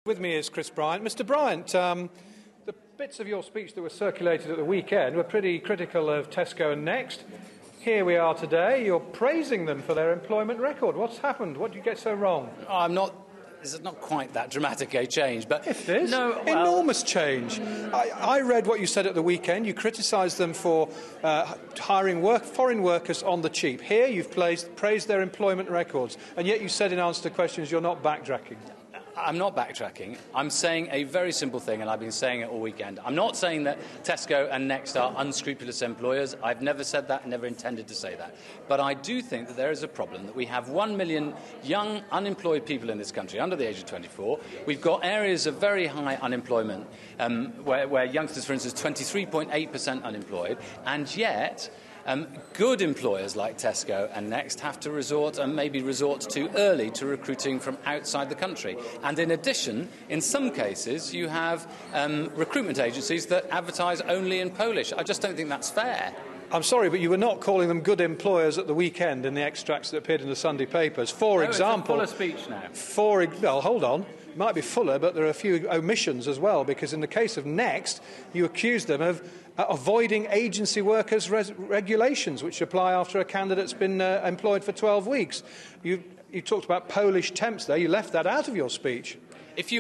With me is Chris Bryant. Mr. Bryant, the bits of your speech that were circulated at the weekend were pretty critical of Tesco and Next. Here we are today. You're praising them for their employment record. What's happened? What did you get so wrong? This is not quite that dramatic a change, but it is. Enormous change. I read what you said at the weekend. You criticised them for hiring foreign workers on the cheap. Here you've praised their employment records, and yet you said in answer to questions you're not backtracking. I'm not backtracking. I'm saying a very simple thing, and I've been saying it all weekend. I'm not saying that Tesco and Next are unscrupulous employers. I've never said that, never intended to say that. But I do think that there is a problem, that we have 1 million young, unemployed people in this country under the age of 24. We've got areas of very high unemployment, where youngsters, for instance, 23.8% unemployed, and yet good employers like Tesco and Next have to resort too early to recruiting from outside the country. And in addition, in some cases, you have recruitment agencies that advertise only in Polish. I just don't think that's fair. I'm sorry, but you were not calling them good employers at the weekend in the extracts that appeared in the Sunday papers. For example, it's a fuller speech now. Well, hold on. It might be fuller, but there are a few omissions as well, because in the case of Next, you accused them of avoiding agency workers' regulations, which apply after a candidate's been employed for 12 weeks. You talked about Polish temps there. You left that out of your speech. If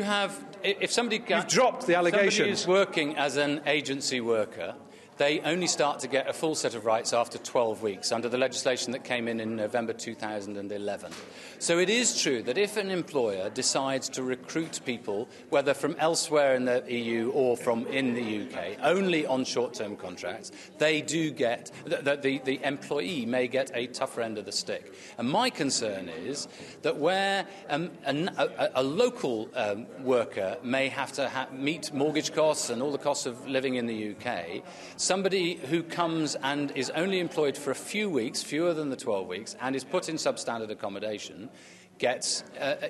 somebody You've dropped the allegations. Somebody is working as an agency worker, they only start to get a full set of rights after 12 weeks under the legislation that came in November 2011. So it is true that if an employer decides to recruit people, whether from elsewhere in the EU or from in the UK, only on short-term contracts, they do get, the employee may get a tougher end of the stick. And my concern is that where a local worker may have to meet mortgage costs and all the costs of living in the UK, somebody who comes and is only employed for a few weeks, fewer than the 12 weeks, and is put in substandard accommodation,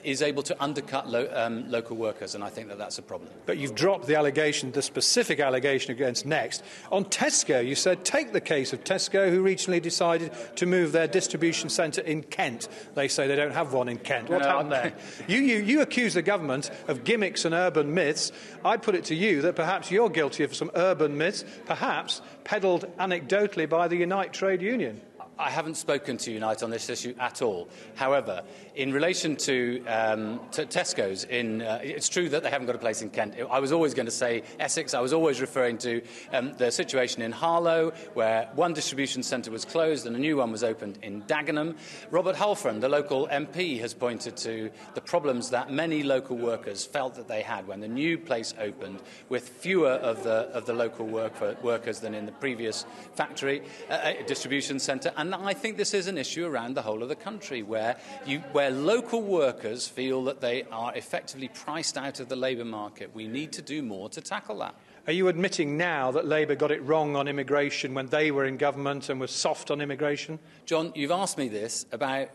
is able to undercut local workers, and I think that that's a problem. But you've dropped the specific allegation against Next. On Tesco, you said, take the case of Tesco, who recently decided to move their distribution centre in Kent. They say they don't have one in Kent. What happened there? You accuse the government of gimmicks and urban myths. I put it to you that perhaps you're guilty of some urban myths, perhaps peddled anecdotally by the Unite trade union. I haven't spoken to Unite on this issue at all. However, in relation to Tesco's, it's true that they haven't got a place in Kent. I was always going to say Essex. I was always referring to the situation in Harlow, where one distribution centre was closed and a new one was opened in Dagenham. Robert Halfron, the local MP, has pointed to the problems that many local workers felt that they had when the new place opened, with fewer of the local workers than in the previous factory distribution centre. And I think this is an issue around the whole of the country, where local workers feel that they are effectively priced out of the labour market. We need to do more to tackle that. Are you admitting now that Labour got it wrong on immigration when they were in government and was soft on immigration? John, you've asked me this about,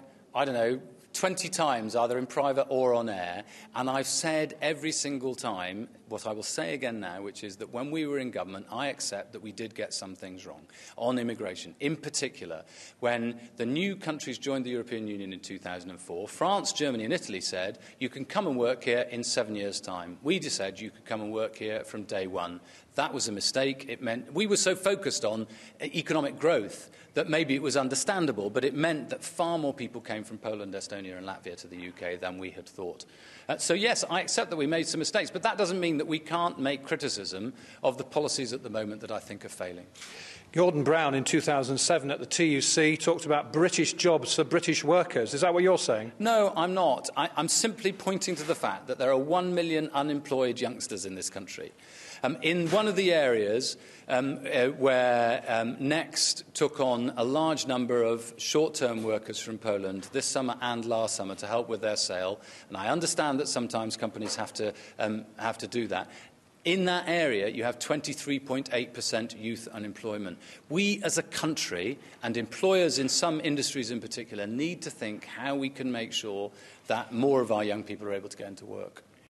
20 times, either in private or on air, and I've said every single time what I will say again now, which is that when we were in government, I accept that we did get some things wrong on immigration. In particular, when the new countries joined the European Union in 2004, France, Germany and Italy said, you can come and work here in 7 years' time. We just said you could come and work here from day one. That was a mistake. It meant we were so focused on economic growth that maybe it was understandable, but it meant that far more people came from Poland, Estonia and Latvia to the UK than we had thought. So yes, I accept that we made some mistakes, but that doesn't mean that we can't make criticism of the policies at the moment that I think are failing. Gordon Brown in 2007 at the TUC talked about British jobs for British workers. Is that what you're saying? No, I'm not. I'm simply pointing to the fact that there are 1 million unemployed youngsters in this country. In one of the areas where Next took on a large number of short-term workers from Poland this summer and last summer to help with their sale, and I understand that sometimes companies have to do that. In that area, you have 23.8% youth unemployment. We as a country, and employers in some industries in particular, need to think how we can make sure that more of our young people are able to get into work.